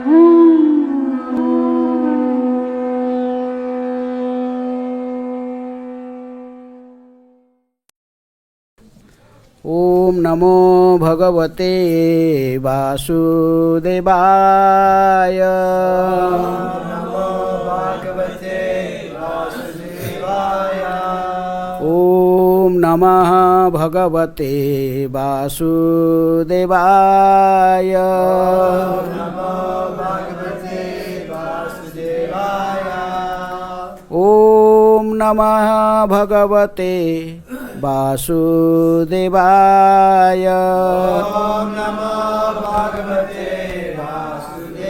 ओम नमो भगवते वासुदेवाय। ओम नमः भगवते वासुदेवाय। ओम नमः भगवते वासुदेवाय। ओम नमो भगवते वासुदेवाय।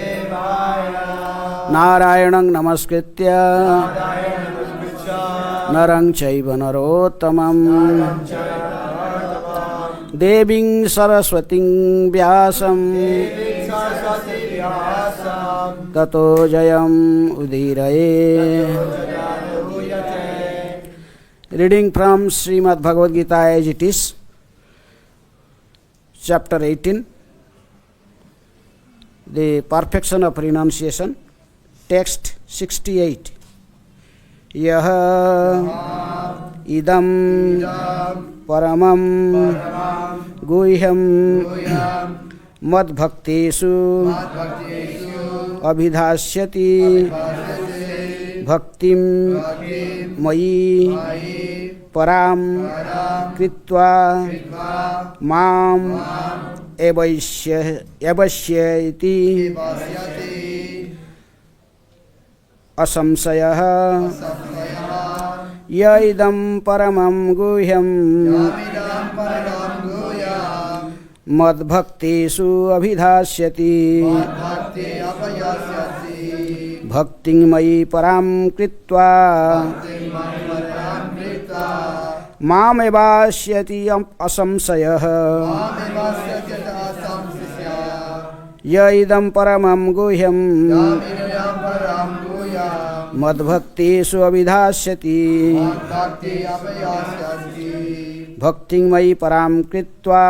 नारायणं नमस्कृत्य नरं चैव नरोत्तमं देवीं सरस्वतीं व्यासं ततो जयम् उदीरये। Reading from Srimad Bhagavad Gita as it is, chapter 18, the perfection of renunciation, text 68. Yaha idam paramam guhyam madbhaktesu abhidhasyati bhaktim mayi param kritva mam evasyati asamsayah yaidam paramam guhyam madbhaktesu abhidhasyati bhaktim mayi param kritva mam evasyati asamsayah yaidam paramam guhyam madbhaktesu abhidhasyati bhaktim mayi param kritva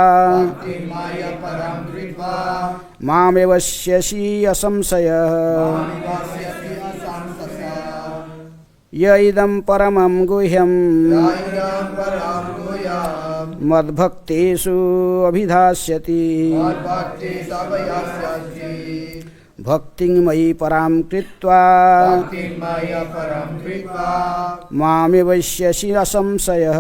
mam evasyasi asamsayah yaidam paramam guhyam madbhaktesu abhidhasyati bhaktim mayi param kritva mam evasyasi asamsayah.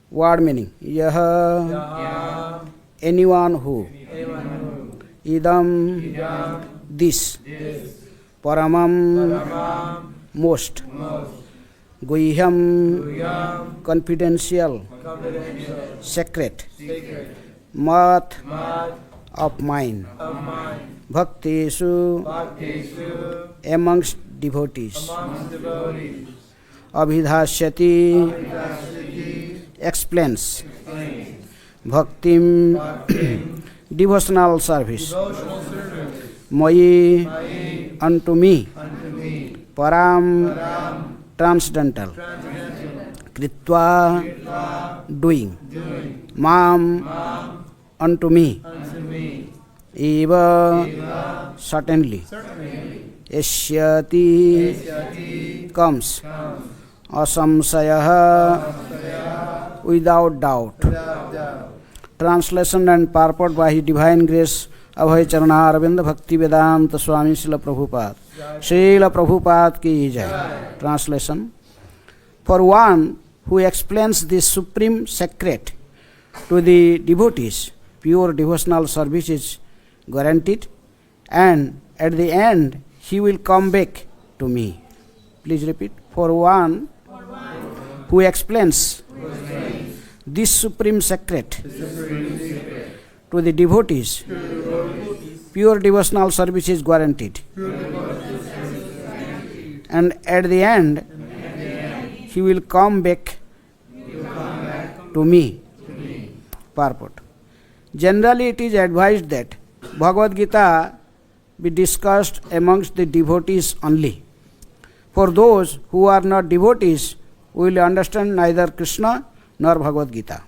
Word meaning: Yaha, anyone who, idam, this, paramam, most, guhyam, confidential, secret, mat, of mine, bhaktesu, amongst devotees, abhidhasyati, explains, bhaktim, devotional service, mayi, unto me, param, transcendental, kritva, doing, mam, unto me, eva, certainly, esyati, comes, asamsayah, without doubt. Translation and purport by His Divine Grace Abhay Charana Arvind Bhakti Vedanta Swami Srila Prabhupada. Srila Prabhupada ki jai. Translation: for one who explains this supreme secret to the devotees, pure devotional service is guaranteed, and at the end he will come back to me. Please repeat. For one who explains this supreme secret to the devotees, pure devotional service is guaranteed, and at the end he will come back to me. Purport: generally it is advised that Bhagavad Gita be discussed amongst the devotees only. For those who are not devotees will understand neither Krishna nor Bhagavad Gita.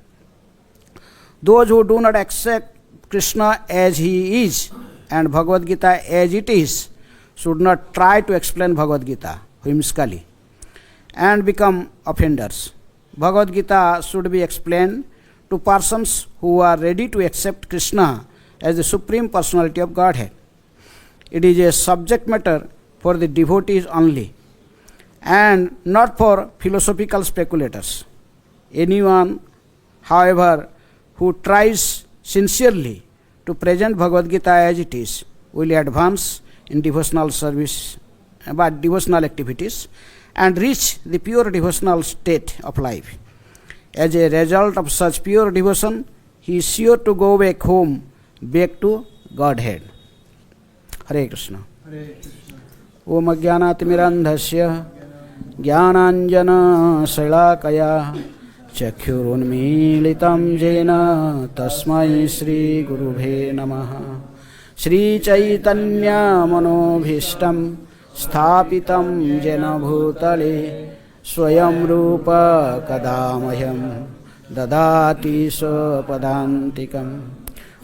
Those who do not accept Krishna as he is and Bhagavad Gita as it is should not try to explain Bhagavad Gita whimsically and become offenders. Bhagavad Gita should be explained to persons who are ready to accept Krishna as the Supreme Personality of Godhead. It is a subject matter for the devotees only and not for philosophical speculators. Anyone, however, who tries sincerely to present Bhagavad Gita as it is will advance in devotional service, but devotional activities, and reach the pure devotional state of life. As a result of such pure devotion, he is sure to go back home, back to Godhead. Hare Krishna. Hare Krishna. Om Ajnanatimmirandhasya Jnananjana Shalakaya Chakyurunmilitam Jena Tasmai Shri Gurubhe Namaha. Shri Chaitanya Manobhishtam Sthapitam Jena Bhutale Swayam Rupa Kadamahyam Dadati Swapadantikam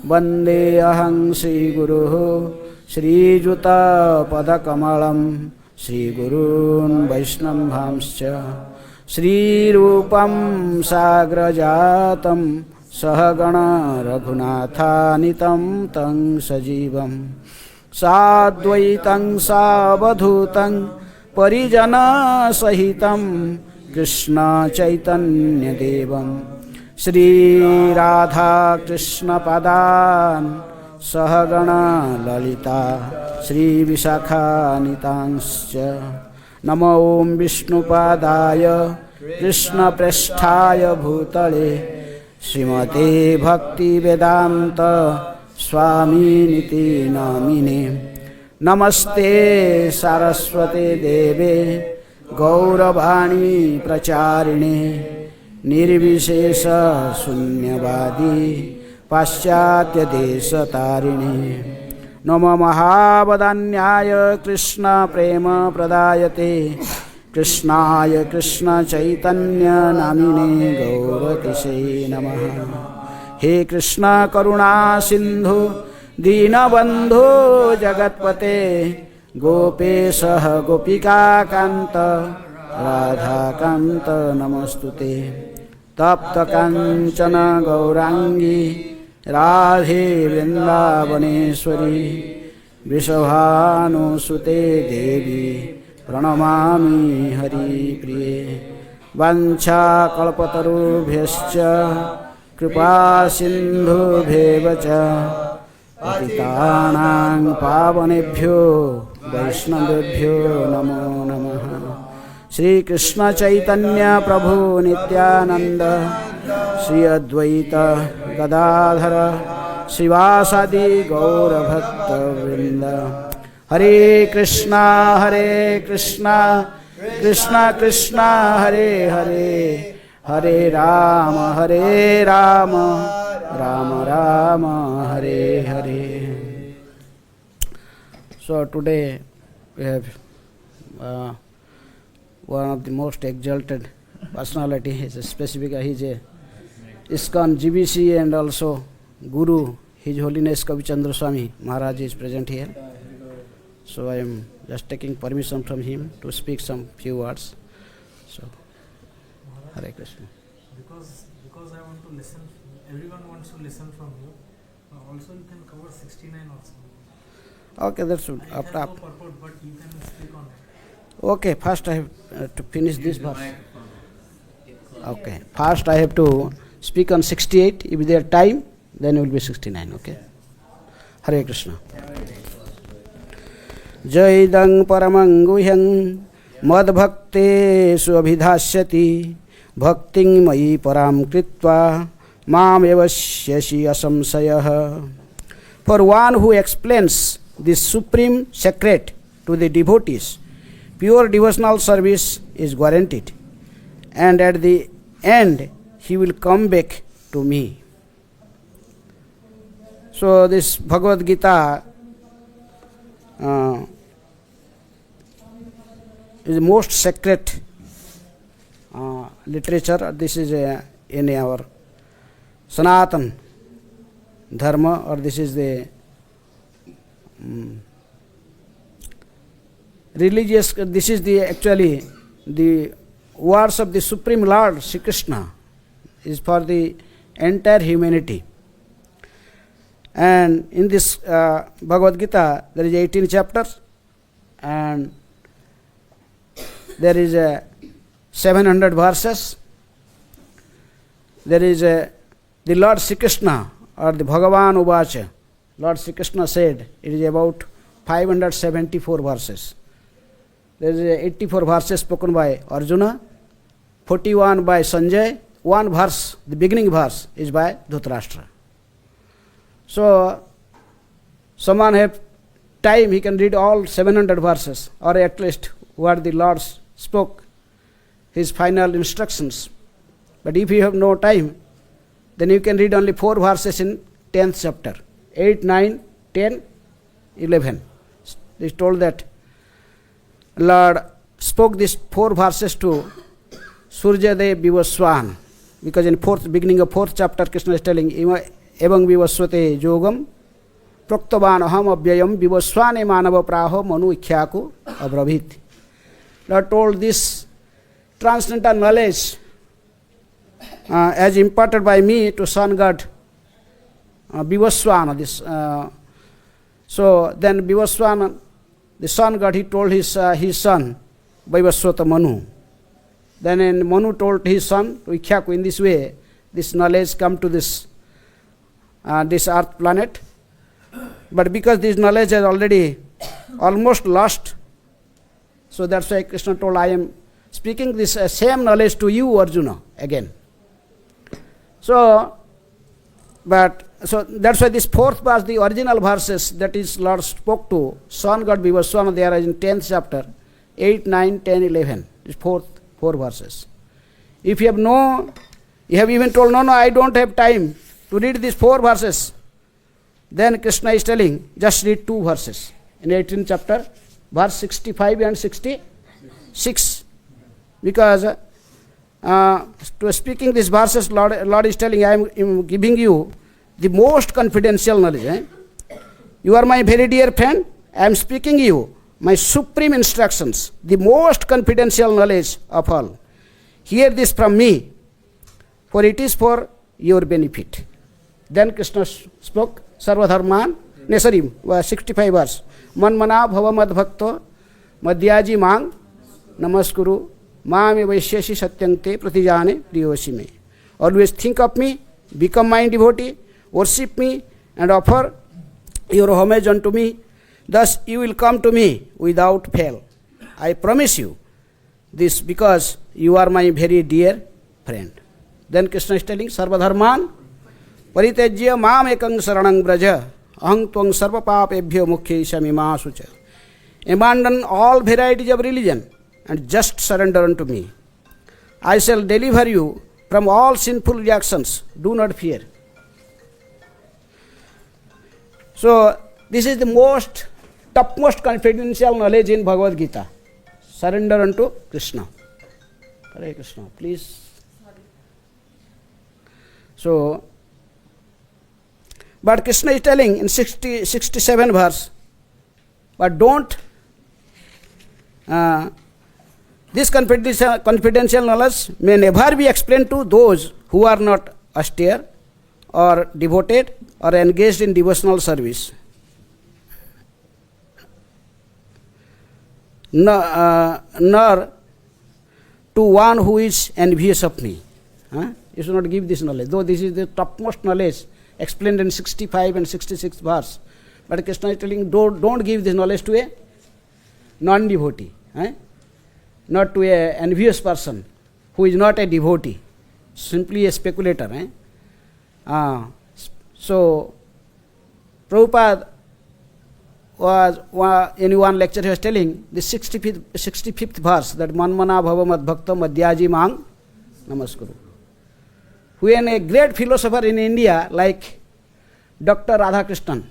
Vande Aham Shri Guruho Shri Juta Padakamalam Shri Gurun Vaishnavamscha Shri Rupam Sagrajatam Sahagana Raghunathanitam Tang Sajivam Sadvaitam Savadhutam Parijana Sahitam Krishna Chaitanya Devam Shri Radha Krishna Padan Sahagana Lalita Shri Visakha Nitanscha Namo Om Vishnu Padaya Krishna Prasthaya Bhutale Srimate Bhakti Vedanta Swami Niti Namine Namaste Saraswate Deve Gauravani Pracharine Nirvishesha Sunyavadi Paschatya Desha Tarini Nama Mahavadanyaya Krishna Prema Pradayate Krishnaya Krishna Chaitanya Namine Gauratise Namaha. He Krishna Karuna Sindhu Dinabandhu Jagatpate Gopesha Gopika Kanta Radha Kanta Namastute Tapta Kanchana Gaurangi Radhe Vrindavaneshwari Vrishabhanusute Devi Pranamami Hari Priye Vancha Kalpatarubhyascha Kripa Sindhubhyevacha Patitanang Pavanebhyo Vaishnavebhyo Namo Namaha. Shri Krishna Chaitanya Prabhu Nityananda Shri Advaita Gadadhara Srivasadi Gaura Bhakta Vrinda. Hare Krishna Krishna Krishna Hare Hare Hare Rama Rama Rama Hare Hare. So today we have one of the most exalted personality. He is a ISKCON GBC and also Guru, His Holiness Kavi Chandra Swami Maharaj is present here. So I am just taking permission from him to speak some few words. So Hare Krishna. Because I want to listen, everyone wants to listen from you. Also you can cover 69 also. Okay, that's good. I have no purport, but you can speak on it. Okay, first I have to finish this verse. Okay, first I have to speak on 68. If there time, then it will be 69. Okay. Hare Krishna. Jaidang paramanguhyang madbhakte suabhidhasyati bhakting mayi param kritva mam evasyashi asamsayah. For one who explains this supreme secret to the devotees, pure devotional service is guaranteed, and at the end he will come back to me. So this Bhagavad Gita is the most sacred literature. This is in our Sanatan dharma, or this is the religious, this is the actually the words of the Supreme Lord Sri Krishna is for the entire humanity. And in this Bhagavad Gita, there is 18 chapters, and there is 700 verses. There is the Lord Sri Krishna, or the Bhagavan Uvacha. Lord Sri Krishna said it is about 574 verses. There is 84 verses spoken by Arjuna, 41 by Sanjay, one verse, the beginning verse, is by Dhritarashtra. So, someone have time, he can read all 700 verses, or at least what the Lord spoke, his final instructions. But if you have no time, then you can read only 4 verses in 10th chapter, 8, 9, 10, 11. It is told that Lord spoke these 4 verses to Surjadev Vivaswan, because in beginning of 4th chapter, Krishna is telling, Evang Vivaswate Yogam Proktavan Aham Abhyayam Vivaswane Manava Praho Manu Ikhyaku Abravit. Lord told this transcendental knowledge as imparted by me to sun god Vivaswana. So then Vivaswana, the sun god, he told his son Vivaswata Manu. Then Manu told his son to Ikhyaku. In this way, this knowledge come to this earth planet. But because this knowledge is already almost lost, so that's why Krishna told, I am speaking this same knowledge to you, Arjuna, again. So that's why this 4th verse, the original verses that is Lord spoke to sun god Vivaswana, they are in 10th chapter, 8, 9, 10, 11. These 4 verses. If you have even told, no, I don't have time to read these 4 verses, then Krishna is telling, just read 2 verses. In 18th chapter, verse 65 and 66. Because to speaking these verses, Lord is telling, I am giving you the most confidential knowledge. You are my very dear friend, I am speaking you my supreme instructions, the most confidential knowledge of all. Hear this from me, for it is for your benefit. Then Krishna spoke, Sarvadharman, 65 verse. Manmana bhava mad bhakto madhyaji mang namaskuru mame vaishyashi satyante pratijane priyosi me. Always think of me, become my devotee, worship me, and offer your homage unto me. Thus you will come to me without fail. I promise you this, because you are my very dear friend. Then Krishna is telling, Sarvadharman paritejya mam ekang saranang braja ahang tvang sarva papebhyo mukhye shamima sucha. Abandon all varieties of religion and just surrender unto me. I shall deliver you from all sinful reactions. Do not fear. So this is the topmost confidential knowledge in Bhagavad Gita. Surrender unto Krishna. Hare Krishna, please. So, but Krishna is telling in 67 verse, but don't, this confidential knowledge may never be explained to those who are not austere or devoted or engaged in devotional service. Nor to one who is envious of me. You should not give this knowledge, though this is the topmost knowledge explained in 65 and 66 verse. But Krishna is telling, don't give this knowledge to a non-devotee, not to a envious person who is not a devotee, simply a speculator. So, Prabhupada was in one lecture he was telling the 65th verse, that Manmana bhava mad bhakta madhyaji mang namaskuru. When a great philosopher in India like Dr. Radhakrishnan,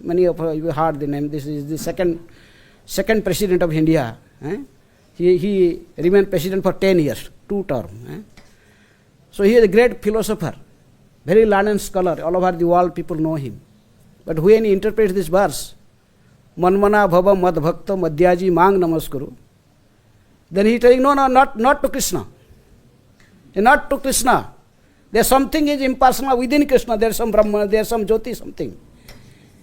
many of you heard the name, this is the second president of India. He remained president for 10 years, 2 terms. So he is a great philosopher. very learned scholar, all over the world people know him. But when he interprets this verse, Manmana Bhava Mad Bhakta Madhyaji Mang Namaskuru, then he is telling, no, not to Krishna. Not to Krishna. There's something is impersonal within Krishna. There's some Brahma, there's some Jyoti, something.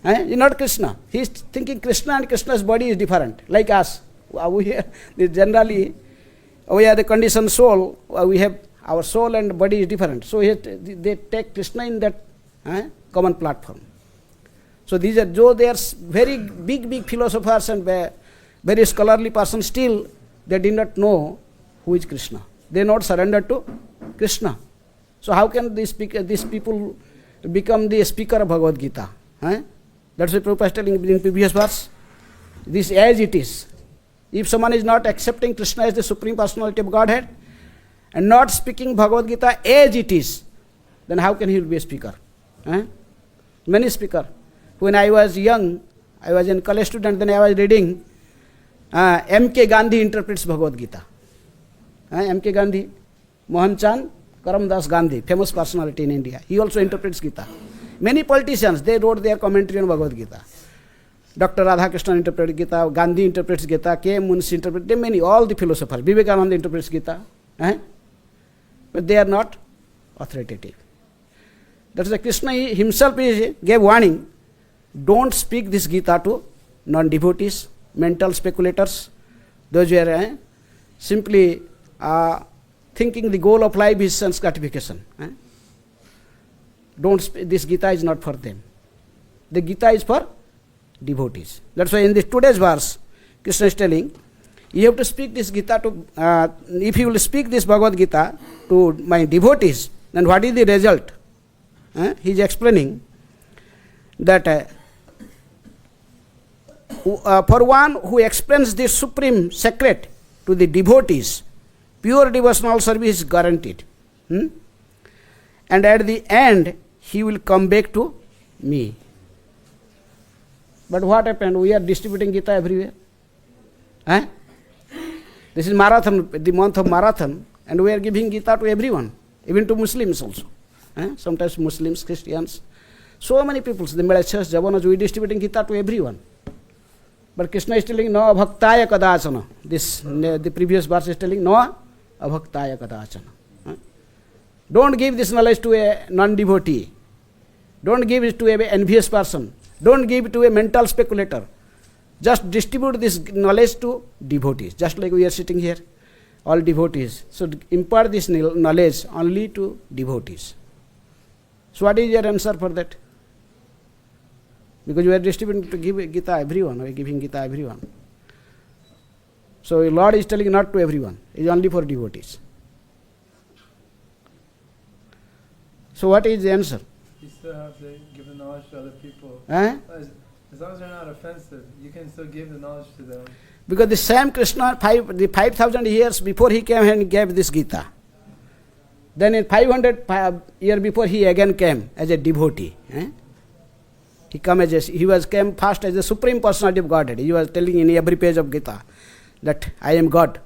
Not Krishna. He is thinking Krishna and Krishna's body is different, like us. Generally, we are the conditioned soul. We have our soul and body is different. So they take Krishna in that common platform. So these are, though they are very big philosophers and very scholarly persons, still they did not know who is Krishna. They not surrendered to Krishna. So how can these people become the speaker of Bhagavad Gita? That's what Prabhupada is telling in previous verse. This as it is. If someone is not accepting Krishna as the Supreme Personality of Godhead and not speaking Bhagavad Gita as it is, then how can he be a speaker? Many speakers. When I was young, I was a college student, then I was reading M.K. Gandhi interprets Bhagavad Gita. M.K. Gandhi, Mohan Chand Karamdas Gandhi, famous personality in India. He also interprets Gita. Many politicians, they wrote their commentary on Bhagavad Gita. Dr. Radhakrishnan interprets Gita, Gandhi interprets Gita, K. Munshi interprets, many, all the philosophers. Vivekananda interprets Gita. But they are not authoritative. That's why Krishna himself gave warning. Don't speak this Gita to non-devotees, mental speculators, those who are simply thinking the goal of life is sense gratification. This Gita is not for them. The Gita is for devotees. That's why in this today's verse, Krishna is telling, you have to speak this Gita to, if you will speak this Bhagavad Gita to my devotees, then what is the result? He is explaining that for one who explains this supreme secret to the devotees, pure devotional service is guaranteed. And at the end, he will come back to me. But what happened? We are distributing Gita everywhere. This is marathon, the month of marathon, and we are giving Gita to everyone, even to Muslims also. Sometimes Muslims, Christians, so many people, the Melachas, Javanas, we are distributing Gita to everyone. But Krishna is telling, no abhaktaya kadachana. The previous verse is telling, no abhaktaya kadachana. Don't give this knowledge to a non-devotee. Don't give it to an envious person. Don't give it to a mental speculator. Just distribute this knowledge to devotees. Just like we are sitting here, all devotees. So impart this knowledge only to devotees. So what is your answer for that? Because we are distributing to give Gita everyone. We are giving Gita everyone. So Lord is telling not to everyone. It is only for devotees. So what is the answer? You still have to give the knowledge to other people. As long as they're not offensive, you can still give the knowledge to them. Because the same Krishna, the 5,000 years before he came and gave this Gita. Then in 500 years before he again came as a devotee. He came first as the Supreme Personality of Godhead. He was telling in every page of Gita that I am God.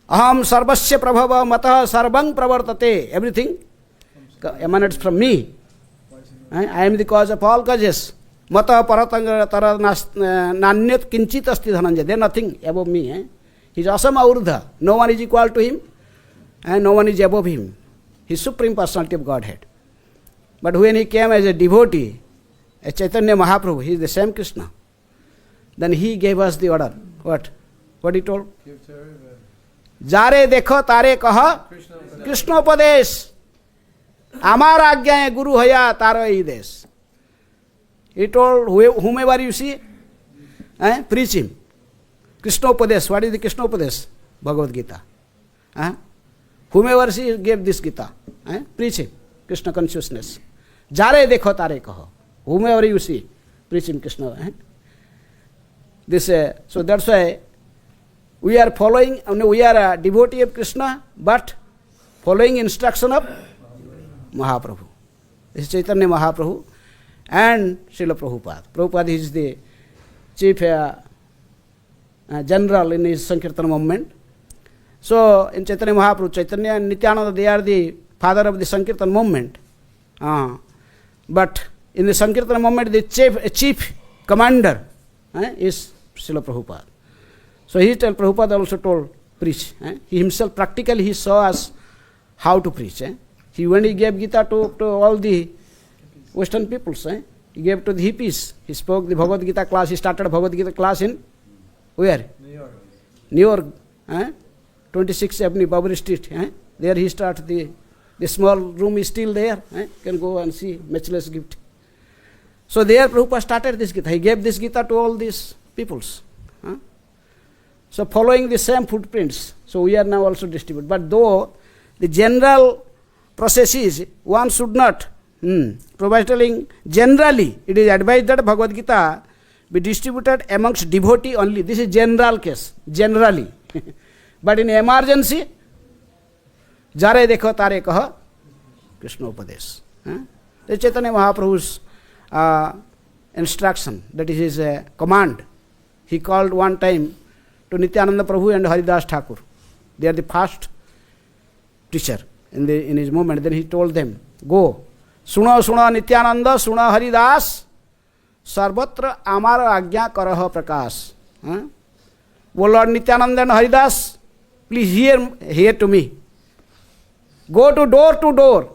Aham sarvasya prabhava matah sarvang pravartate. Everything emanates from me. I am the cause of all causes. Mata paratanga tara nanyat kinchit asti dhananjaya. There is nothing above me. He is asama urdha. No one is equal to him and no one is above him. He is Supreme Personality of Godhead. But when he came as a devotee, as Chaitanya Mahaprabhu, he is the same Krishna. Then he gave us the order. What? What he told? Give to everybody. Jare dekho tare kaha Krishnopadesh. Amar agya guru haya taro ides. He told whomever you see, preach him. Krishnopadesh. What is the Krishnopadesh? Bhagavad Gita. Whomever see gave this Gita. Preach him. Krishna consciousness. Jare dekho tare kaha. Whomever you see, preach him Krishna. So that's why we are following, we are a devotee of Krishna, but following instruction of Mahaprabhu. This is Chaitanya Mahaprabhu and Srila Prabhupada. Prabhupada is the chief general in his Sankirtan movement. So in Chaitanya Mahaprabhu, Chaitanya and Nityananda, they are the father of the Sankirtan movement. But in the Sankirtana movement, the chief commander is Srila Prabhupada. So Prabhupada also told, preach. He himself practically he saw us how to preach. When he gave Gita to all the Western peoples, he gave to the hippies. He spoke the Bhagavad Gita class. He started Bhagavad Gita class in where? New York. 26th Avenue, Barbary Street. There he started the small room is still there. You can go and see, matchless gift. So there Prabhupada started this Gita. He gave this Gita to all these peoples. So following the same footprints, so we are now also distributed. But though the general process is, one should not, Prabhupada telling, generally it is advised that Bhagavad Gita be distributed amongst devotee only. This is general case, generally. But in emergency, jare dekho tare kaha, Krishna Upadesh. The Chaitanya Mahaprabhu's instruction, that is his command. He called one time to Nityananda Prabhu and Haridas Thakur. They are the first teacher in his movement. Then he told them, go, Suna Suna Nityananda, Suna Haridas, Sarvatra Amara Agya Karaha Prakash. O Lord Nityananda and Haridas, please hear to me. Go to door.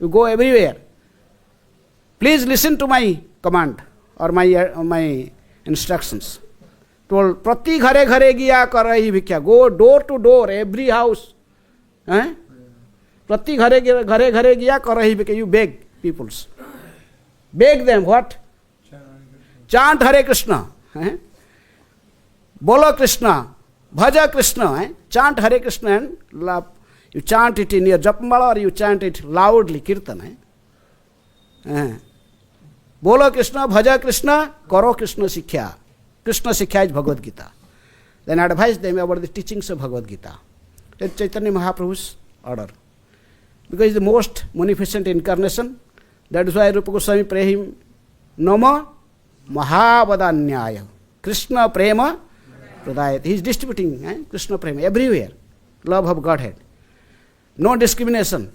You go everywhere. Please listen to my command or my instructions. Told, Prati ghare ghare giya karahi bhikya. Go door to door, every house. Prati ghare ghare giya karahi bhikya. You beg peoples. Beg them what? Chant Hare Krishna. Bolo Krishna. Bhaja Krishna. Chant Hare Krishna and love. You chant it in your Japmala or you chant it loudly, Kirtan. Bolo Krishna, Bhaja Krishna, Karo Krishna Sikhya. Krishna Sikhya is Bhagavad Gita. Then advise them about the teachings of Bhagavad Gita. That's Chaitanya Mahaprabhu's order. Because it's the most munificent incarnation. That is why Rupa Goswami pray him, Nama Mahavadanyaya. Krishna Prema Pradayat. He is distributing Krishna Prema everywhere. Love of Godhead. No discrimination.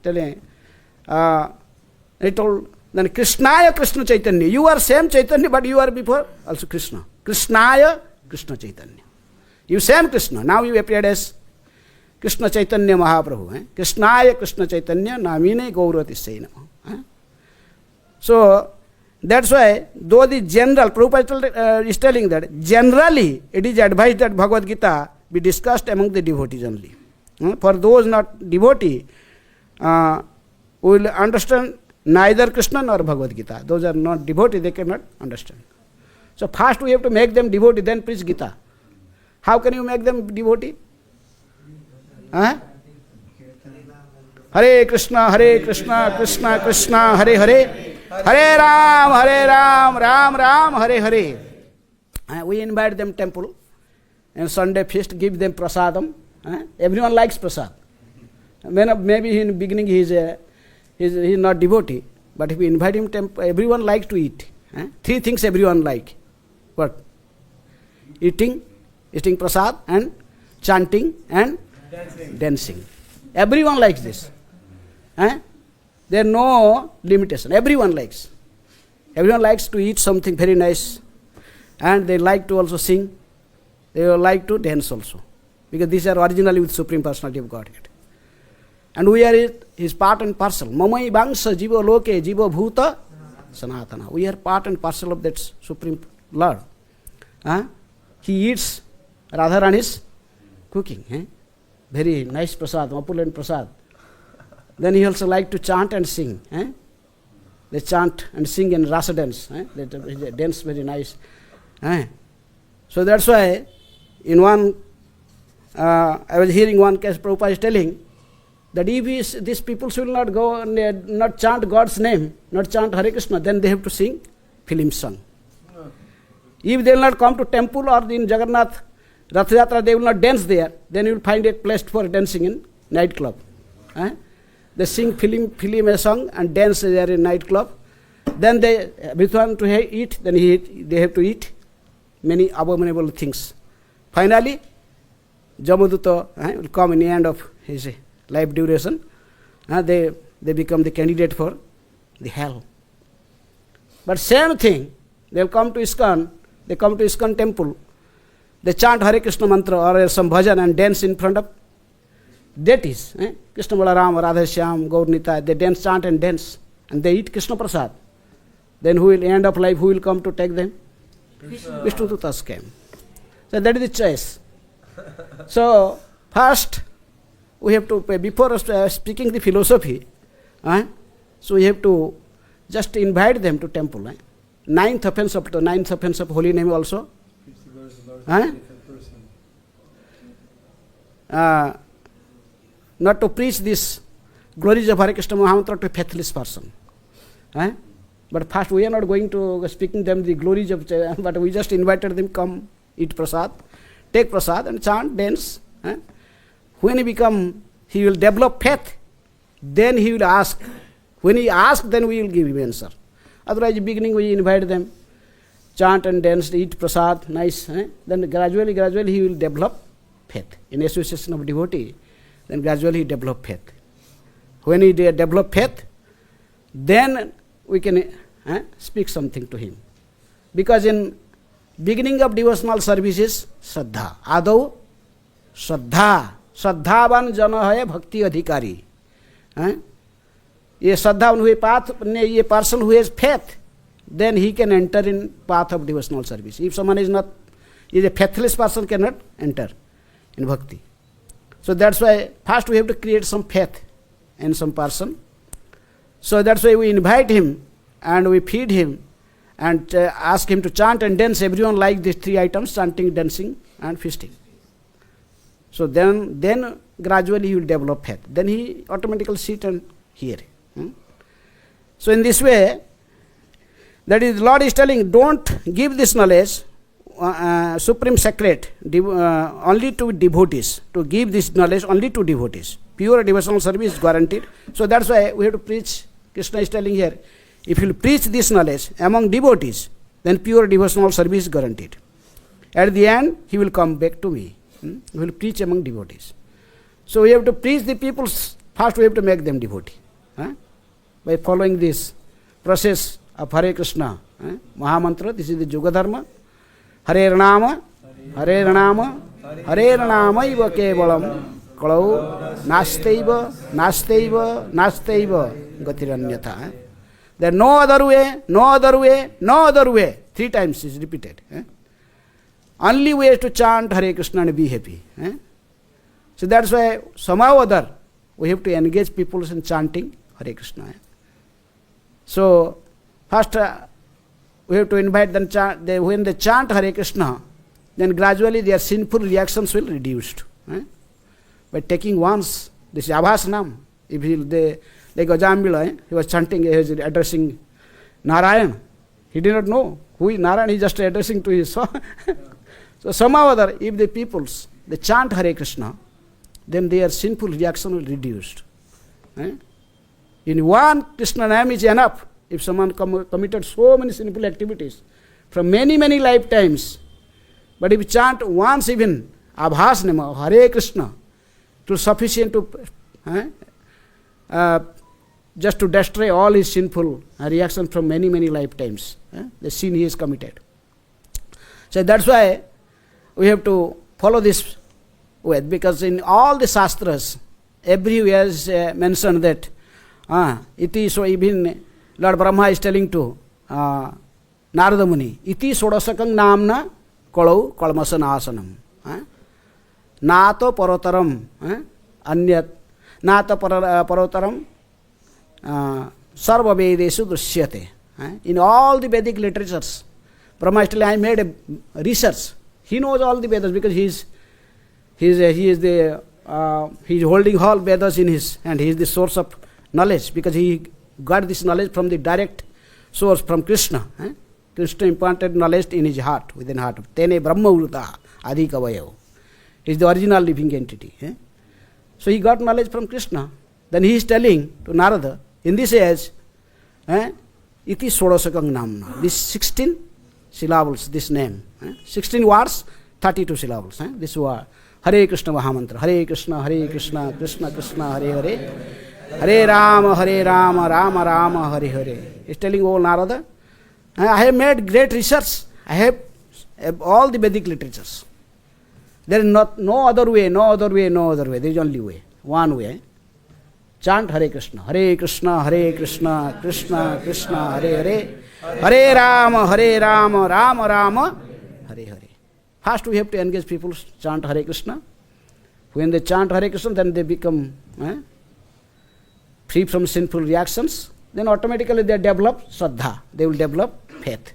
Telling, he told, then Krishnaya Krishna Chaitanya. You are same Chaitanya, but you are before also Krishna. Krishnaya Krishna Chaitanya. You same Krishna. Now you appeared as Krishna Chaitanya Mahaprabhu. Krishnaya Krishna Chaitanya Namine Gaurati Sainama. So that's why, though the general, Prabhupada is telling that generally it is advised that Bhagavad Gita be discussed among the devotees only. For those not devotee, will understand neither Krishna nor Bhagavad Gita. Those are not devotee, they cannot understand. So first we have to make them devotee, then preach Gita. How can you make them devotee? Hare Krishna, Krishna Krishna, Hare Hare. Hare Ram, Ram Ram, Hare Hare. We invite them temple and Sunday feast, give them prasadam. Everyone likes prasad. Maybe in the beginning he is not devotee, but if we invite him temple, everyone likes to eat. Three things everyone like. What? Eating prasad and chanting and dancing. Everyone likes this. There are no limitation. Everyone likes. Everyone likes to eat something very nice, and they like to also sing. They like to dance also, because these are originally with Supreme Personality of Godhead. And we are his part and parcel. Mamai Bangsa Jiva Loke Jiva Bhuta Sanatana. We are part and parcel of that Supreme Lord. He eats Radharani's cooking. Very nice prasad, opulent prasad. Then he also like to chant and sing. They chant and sing in rasa dance. They dance very nice. So that's why in one, I was hearing one case, Prabhupada is telling that if these people will not go and not chant God's name, not chant Hare Krishna, then they have to sing film song. If they will not come to temple or in Jagannath Rath Yatra, they will not dance there, then you will find a place for dancing in nightclub. They sing film song and dance there in nightclub. Then they return to eat, then they have to eat many abominable things. Finally, Jamaduta will come in the end of his life duration. They they become the candidate for the hell. But same thing, they'll come to ISKCON temple, they chant Hare Krishna mantra or some bhajan and dance in front of deities. Krishna Balaram, Radha Shyam, Gaur Nitai, they dance, chant and dance, and they eat Krishna Prasad. Then who will end of life, who will come to take them? Vishnu Dutas came. So that is the choice. So first we have to, before speaking the philosophy, so we have to just invite them to temple. Ninth offense of holy name also. Not to preach this glories of Hare Krishna Mahamantra to a faithless person. But first we are not going to speaking them the glories of, but we just invited them, come, eat prasad, take prasad and chant, dance. When he will develop faith, then he will ask. When he asks, then we will give him answer. Otherwise, beginning we invite them, chant and dance, eat prasad, nice. Then gradually he will develop faith. In association of devotee, then gradually he develop faith. When he develop faith, then we can speak something to him. Because in beginning of devotional service is Shraddha. Adau Shraddha. Shraddhavan jana hai bhakti adhikari. Ye Shraddhavan who path, ye person who has faith, then he can enter in path of devotional service. If someone is a faithless person, cannot enter in bhakti. So that's why first we have to create some faith in some person. So that's why we invite him and we feed him and ask him to chant and dance. Everyone like these three items, chanting, dancing and feasting. So then gradually he will develop faith. Then he automatically sit and hear. So in this way, that is, Lord is telling, don't give this knowledge, supreme secret, only to devotees. To give this knowledge only to devotees. Pure devotional service is guaranteed. So that's why we have to preach. Krishna is telling here, if you preach this knowledge among devotees, then pure devotional service is guaranteed. At the end, he will come back to me. He will preach among devotees. So we have to preach the people, first we have to make them devotee. By following this process of Hare Krishna, Mahamantra, this is the Yuga Dharma. Hare Ranama, Hare Ranama, Hare Ranama iva kevalam, kalau nastaiva, nastaiva, nastaiva, gatiranyatha. There is no other way, no other way, no other way. 3 times is repeated. Only way is to chant Hare Krishna and be happy. So that's why somehow or other we have to engage people in chanting Hare Krishna. So first we have to invite them, when they chant Hare Krishna, then gradually their sinful reactions will reduce. By taking once, this is Abhasanam. If they, like Ajambila, he was chanting, he was addressing Narayan. He did not know who is Narayan, he just addressing to his son. So somehow or other, if the peoples, they chant Hare Krishna, then their sinful reaction will reduce. In one Krishna name is enough. If someone committed so many sinful activities from many, many lifetimes, but if you chant once even Abhas name of Hare Krishna, to sufficient to just to destroy all his sinful reaction from many, many lifetimes, the sin he has committed. So that's why we have to follow this way, because in all the Shastras, everywhere is mentioned that iti, so even Lord Brahma is telling to Narada Muni, iti sodasakang namna kalau kalmasanasanam. Nato parotaram anyat, nato parotaram sarva vedesu drishyate. In all the Vedic literatures, Brahma is telling, I made a research. He knows all the Vedas because he is holding all Vedas in his hand. He is the source of knowledge because he got this knowledge from the direct source, from Krishna. Krishna implanted knowledge in his heart, within heart. Tene Brahma Vrita Adhikavayo. He is the original living entity. So he got knowledge from Krishna. Then he is telling to Narada, in this age, iti sodasakang namna. This 16 syllables, this name. 16 words, 32 syllables. This word. Hare Krishna Mahamantra. Hare Krishna, Krishna Krishna, Hare Hare. Hare Rama, Rama Rama, Hare Hare. He's telling old Narada, I have made great research. I have all the Vedic literatures. There is no other way, no other way, no other way. There is only way, one way. Chant Hare Krishna, Hare Krishna, Krishna Krishna, Hare Hare, Hare Rama, Rama Rama, Hare Hare. First we have to engage people chant Hare Krishna. When they chant Hare Krishna, then they become free from sinful reactions. Then automatically they develop Shraddha. They will develop faith.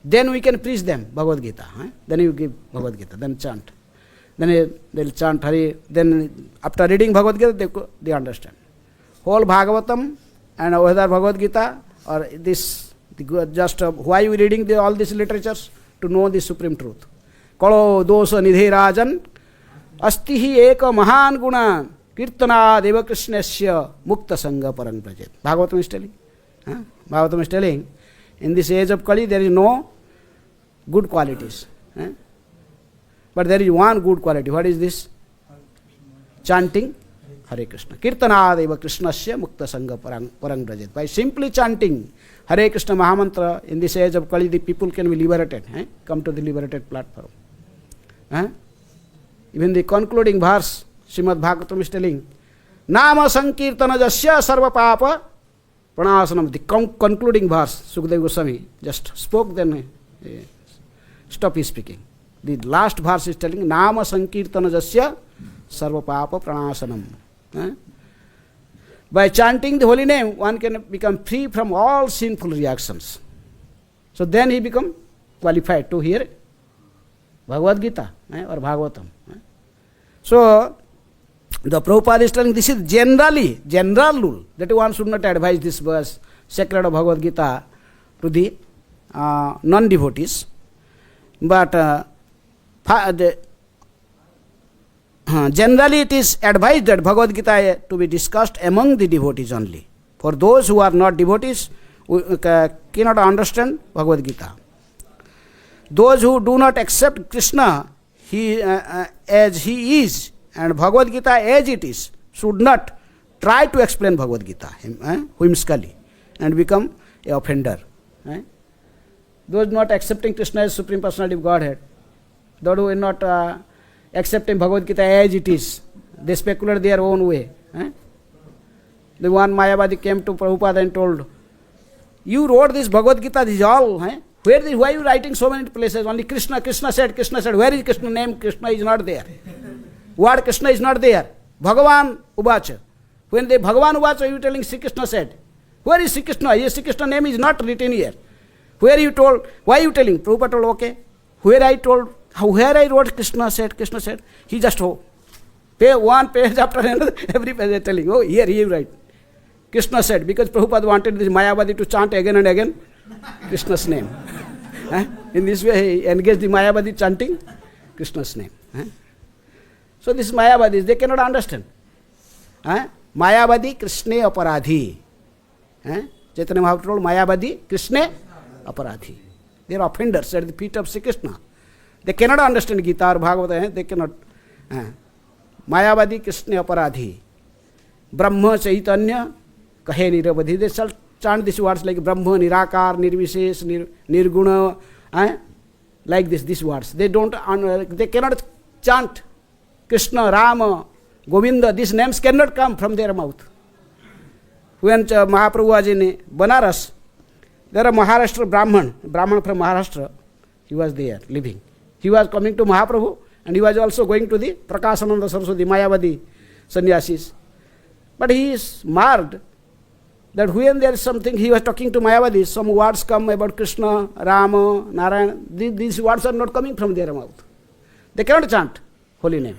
Then we can preach them Bhagavad Gita. Then you give Bhagavad Gita, then chant. Then they will chant Hare. Then after reading Bhagavad Gita, they understand. Whole Bhagavatam and whether Bhagavad Gita or this, just why you reading all these literatures? To know the supreme truth. Kalo dosa nidhe rajan asti hi eka mahan guna kirtana deva krishnasya mukta sangha parang prajet. Bhagavatam is telling. Bhagavatam is telling, in this age of Kali there is no good qualities. But there is one good quality. What is this? Chanting Hare Krishna. Kirtana deva krishnasya mukta sangha parang prajet. By simply chanting Hare Krishna Mahamantra, in this age of Kali, the people can be liberated, come to the liberated platform. Even the concluding verse, Srimad Bhagavatam is telling, Nama Sankirtana Jasya Sarva Papa Pranasanam. The concluding verse, Sukadeva Goswami just spoke, then stop his speaking. The last verse is telling, Nama Sankirtana Jasya Sarva Papa Pranasanam. By chanting the holy name, one can become free from all sinful reactions. So then he become qualified to hear Bhagavad Gita or Bhagavatam. So the Prabhupada is telling this is general rule, that one should not advise this verse, sacred of Bhagavad Gita, to the non-devotees. But generally it is advised that Bhagavad Gita to be discussed among the devotees only. For those who are not devotees, cannot understand Bhagavad Gita. Those who do not accept Krishna as he is and Bhagavad Gita as it is, should not try to explain Bhagavad Gita whimsically and become an offender. Those not accepting Krishna as Supreme Personality of Godhead, those who are not accepting Bhagavad Gita as it is, they speculate their own way. The one Mayavadi came to Prabhupada and told, you wrote this Bhagavad Gita, this is all. Why are you writing so many places? Only Krishna said. Where is Krishna name? Krishna is not there. Word Krishna is not there. Bhagavan Uvacha. When the Bhagavan Uvacha, you are telling Sri Krishna said. Where is Sri Krishna? Yes, Sri Krishna name is not written here. Where you told? Why are you telling? Prabhupada told, okay. Where I wrote Krishna said, he just one page after another, every page is telling, here you write. Krishna said, because Prabhupada wanted this Mayavadi to chant again and again Krishna's name. In this way, he engaged the Mayavadi chanting Krishna's name. So this Mayavadis, they cannot understand. Mayavadi Krishna Aparadhi. Chaitanya Mahaprabhu told Mayavadi Krishna Aparadhi. They are offenders at the feet of Sri Krishna. They cannot understand Gita or Bhagavata. They cannot. Mayavadi Krishna Aparadhi. Brahma Chaitanya Kahe Niravadhi. They shall chant these words like Brahma, Nirakar, Nirvishesh, Nirguna. Like these words. They cannot chant Krishna, Rama, Govinda. These names cannot come from their mouth. When Mahaprabhu was in Banaras, there are Maharashtra Brahman from Maharashtra. He was there living. He was coming to Mahaprabhu and he was also going to the Prakasananda Saraswati, Mayavadi sannyasis. But he is marred that when there is something, he was talking to Mayavadi, some words come about Krishna, Rama, Narayana. These words are not coming from their mouth. They cannot chant holy name.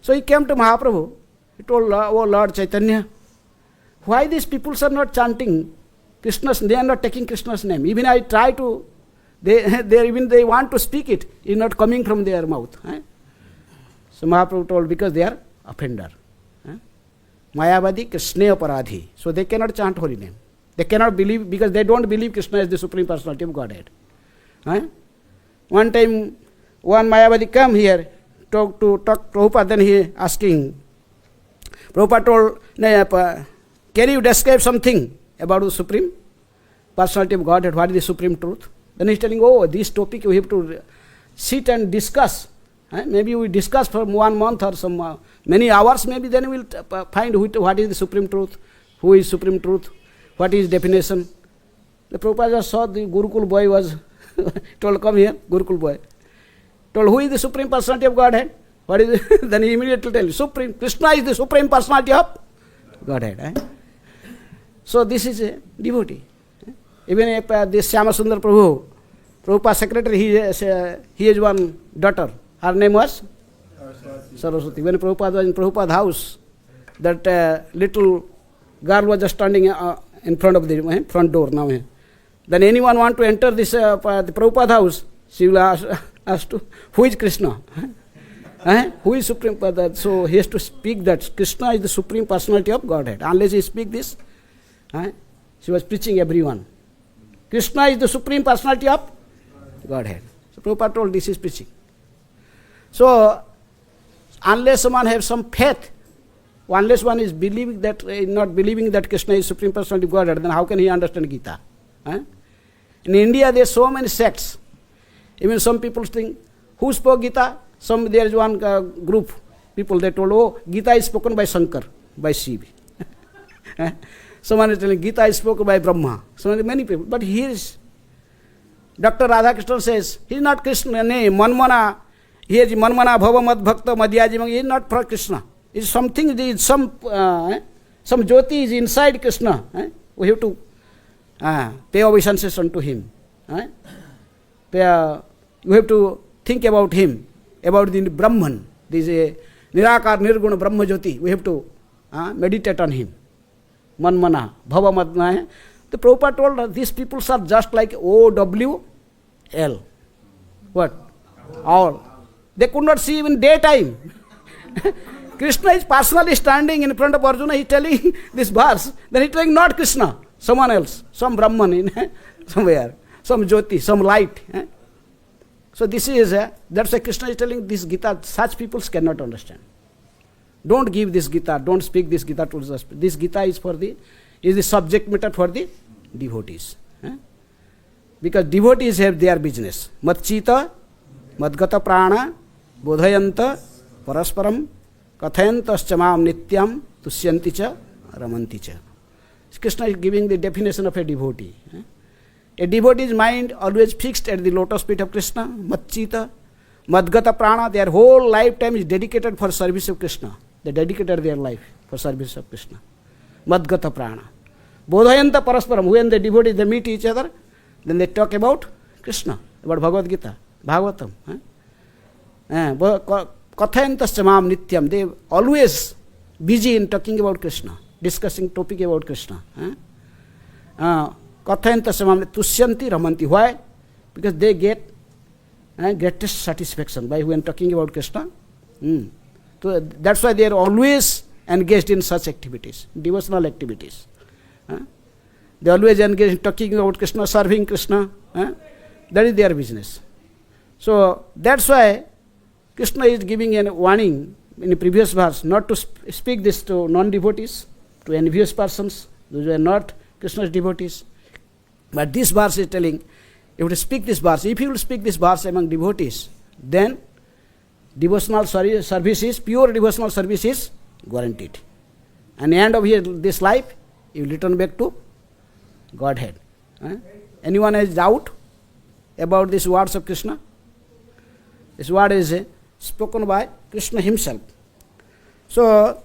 So he came to Mahaprabhu. He told, oh Lord Chaitanya, why these people are not chanting Krishna's name? They are not taking Krishna's name. Even I try to, they want to speak it. It is not coming from their mouth. So Mahaprabhu told, because they are offender. Mayavadi Krishna Aparadhi. So they cannot chant holy name. They cannot believe, because they don't believe Krishna is the Supreme Personality of Godhead. One time, one Mayavadi come here, talk to Prabhupada, then he asking, Prabhupada told, can you describe something about the Supreme Personality of Godhead? What is the Supreme Truth? Then he's telling, oh, this topic we have to sit and discuss. Maybe we discuss for 1 month or some many hours, maybe then we will find what is the Supreme Truth, who is Supreme Truth, what is definition. The Prabhupada just saw the Gurukul boy was told, come here, Gurukul boy. Told, who is the Supreme Personality of Godhead? What is it? Then he immediately tell you, Supreme, Krishna is the Supreme Personality of Godhead. So this is a devotee. Even if this Shyamasundar Prabhu, Prabhupada's secretary, he has one daughter. Her name was Saraswati. When Prabhupada was in Prabhupada's house, that little girl was just standing in front of the front door now. Then anyone want to enter this the Prabhupada house, she will ask to, who is Krishna? Who is Supreme? So he has to speak that Krishna is the Supreme Personality of Godhead. Unless he speak this, she was preaching everyone. Krishna is the Supreme Personality of Godhead. So Prabhupada told this is preaching. So unless someone has some faith, unless one is believing that, not believing that Krishna is Supreme Personality of Godhead, then how can he understand Gita? In India there are so many sects. Even some people think, who spoke Gita? There is one group, people, they told, oh, Gita is spoken by Shankar, by Shiva. Someone is telling, Gita is spoken by Brahma. So many people. But here is, Dr. Radhakrishnan says, he is not Krishna, nay, Manmana, he is Manmana, Bhava, Mad, Bhakta, Madhyajimang, he is not for Krishna. It is something, some Jyoti is inside Krishna. We have to pay obeisances unto him. You have to think about him, about the Brahman. This is a Nirakar, Nirguna, Brahma Jyoti. We have to meditate on him. Manmana, Bhava Madna. The Prabhupada told us these people are just like OWL. What? All. They could not see even daytime. Krishna is personally standing in front of Arjuna, he is telling this verse. Then he is telling not Krishna, someone else, some Brahman in somewhere, some Jyoti, some light. So this is, that's why Krishna is telling this Gita, such people cannot understand. Don't give this Gita, don't speak this Gita to us. This Gita is the subject matter for the devotees. Because devotees have their business. Matchita, Madgata Prana, Bodhayanta, Parasparam, Kathayantaschamam Nityam, Tusyanti cha, Ramanti cha. Krishna is giving the definition of a devotee. A devotee's mind always fixed at the lotus feet of Krishna, Matchita, Madgata Prana, their whole lifetime is dedicated for service of Krishna. They dedicated their life for service of Krishna. Madgata Prana. Bodhayanta Parasparam, when the devotees they meet each other, then they talk about Krishna, about Bhagavad Gita, Bhagavatam. Kathayantaschamam Nityam, they always busy in talking about Krishna, discussing topic about Krishna. Kathayantaschamam Tusyanti Ramanti. Why? Because they get greatest satisfaction by when talking about Krishna. So that's why they are always engaged in such activities, devotional activities. They always engage in talking about Krishna, serving Krishna. That is their business. So that's why Krishna is giving a warning in the previous verse not to speak this to non-devotees, to envious persons, those who are not Krishna's devotees. But this verse is telling, if you speak this verse, if you will speak this verse among devotees, then devotional service is, pure devotional service is guaranteed. And the end of this life, you will return back to Godhead. Anyone has doubt about these words of Krishna? This word is spoken by Krishna himself. So,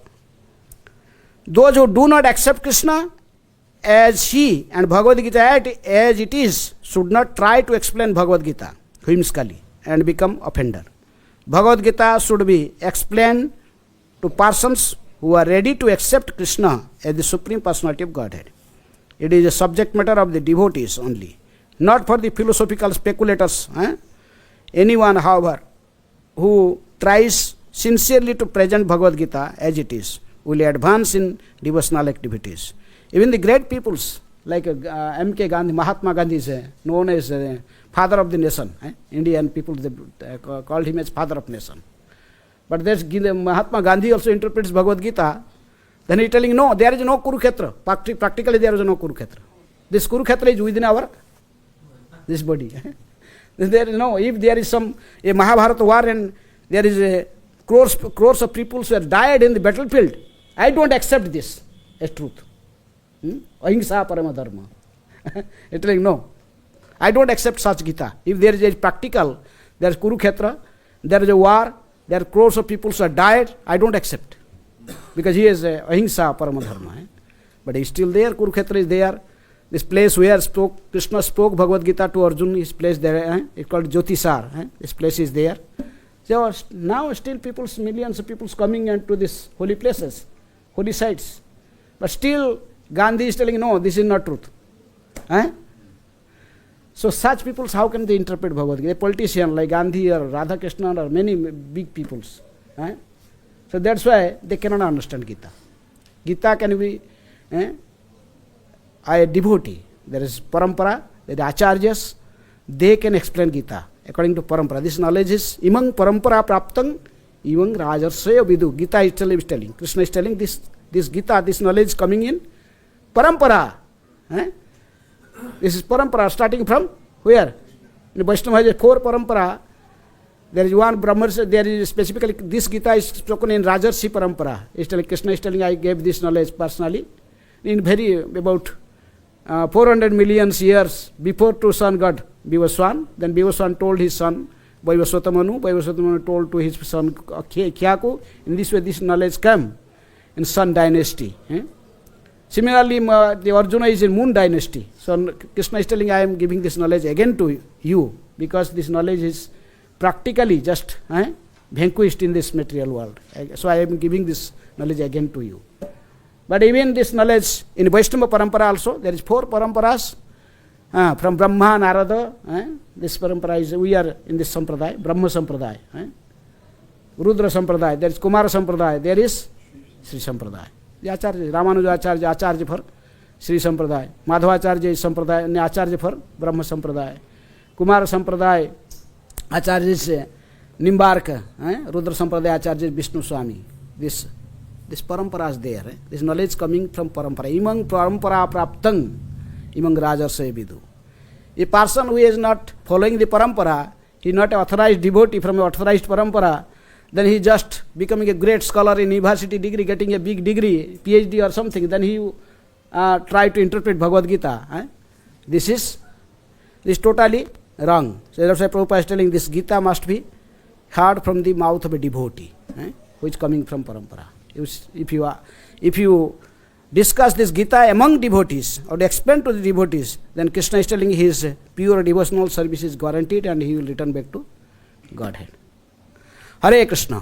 those who do not accept Krishna as he and Bhagavad Gita as it is, should not try to explain Bhagavad Gita whimsically and become offender. Bhagavad Gita should be explained to persons who are ready to accept Krishna as the Supreme Personality of Godhead. It is a subject matter of the devotees only, not for the philosophical speculators. Anyone, however, who tries sincerely to present Bhagavad Gita as it is, will advance in devotional activities. Even the great peoples like M.K. Gandhi, Mahatma Gandhi is known as father of the nation. Indian people they called him as father of nation. But there's Mahatma Gandhi also interprets Bhagavad Gita Then he is telling, no, there is no Kurukshetra. Practically there is no Kurukshetra. This Kurukshetra is within this body. There is no, if there is a Mahabharata war and there is a crores of people who have died in the battlefield, I don't accept this as truth. Ahimsa parama dharma. He is telling, no, I don't accept such Gita. If there is a practical, there is Kurukshetra, there is a war, there are crores of people who have died, I don't accept. Because he is ahimsa parama dharma. But he is still there, Kurukshetra is there. This place where Krishna spoke Bhagavad Gita to Arjuna is placed there. It's called Jyotisar. This place is there. So now still millions of people coming into these holy places, holy sites. But still Gandhi is telling, no, this is not truth. So such people, how can they interpret Bhagavad Gita? A politician like Gandhi or Radha Krishna or many big peoples. So that's why they cannot understand Gita. Gita can be a devotee. There is parampara, there are acharyas, they can explain Gita according to parampara. This knowledge is imang parampara praptang, imang rajarsaya vidu. Gita is telling, Krishna is telling this Gita, this knowledge coming in parampara. This is parampara starting from where? In Vaishnava has 4 parampara. There is one Brahmars, there is specifically, this Gita is spoken in Rajarsi parampara. Krishna is telling, I gave this knowledge personally in about 400 million years before to sun god Vivaswan. Then Vivaswan told his son Vaivasvatamanu told to his son Kyaku. In this way this knowledge came in Sun dynasty. Similarly, the Arjuna is in Moon dynasty. So Krishna is telling, I am giving this knowledge again to you, because this knowledge is practically just vanquished in this material world. So I am giving this knowledge again to you. But even this knowledge in Vaishnava parampara also, there is 4 paramparas from Brahma, Narada. This parampara is, we are in this sampradaya, Brahma sampradaya. Rudra sampradaya, there is Kumara sampradaya, there is Sri sampradaya. The Acharya, Ramanujacharya, Acharya for Sri sampradaya. Madhavacharya is sampradaya, Acharya for Brahma sampradaya. Kumara sampradaya, Acharya is Nimbarka. Rudra sampradaya, Acharya is Vishnu Swami. This parampara is there. This knowledge coming from parampara. Imang parampara praptang, imang rajarsaya vidu. A person who is not following the parampara, he is not an authorized devotee from an authorized parampara, then he just becoming a great scholar in university degree, getting a big degree, PhD or something, then he try to interpret Bhagavad Gita. This is totally wrong. So that's why Prabhupada is telling this Gita must be heard from the mouth of a devotee, who is coming from parampara. If you discuss this Gita among devotees or explain to the devotees, then Krishna is telling his pure devotional service is guaranteed and he will return back to Godhead. Hare Krishna.